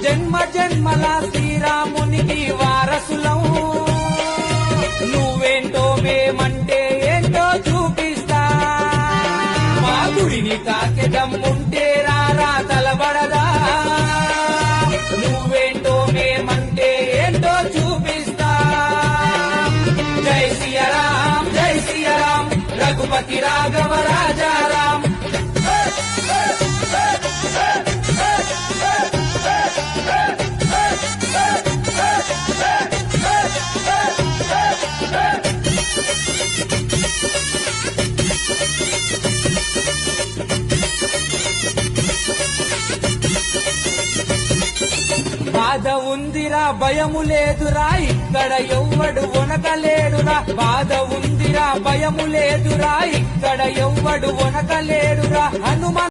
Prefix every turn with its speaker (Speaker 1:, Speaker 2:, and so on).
Speaker 1: జన్మ జన్మల శ్రీరామునికి వారసులం నువ్వేంటో మేమంటే ఏంటో చూపిస్తా మా గుడిని తాకే దమ్ముంటే రారా తలబడదా నువ్వేంటో మేమంటే ఏంటో చూపిస్తా జై సియారాం రఘుపతి రాఘవ రాజారాం బాధ ఉందిరా భయము లేదురా ఇక్కడ ఎవ్వడు వనకలేడురా బాధ ఉందిరా భయము లేదురా ఇక్కడ ఎవ్వడు వనకలేడురా హనుమ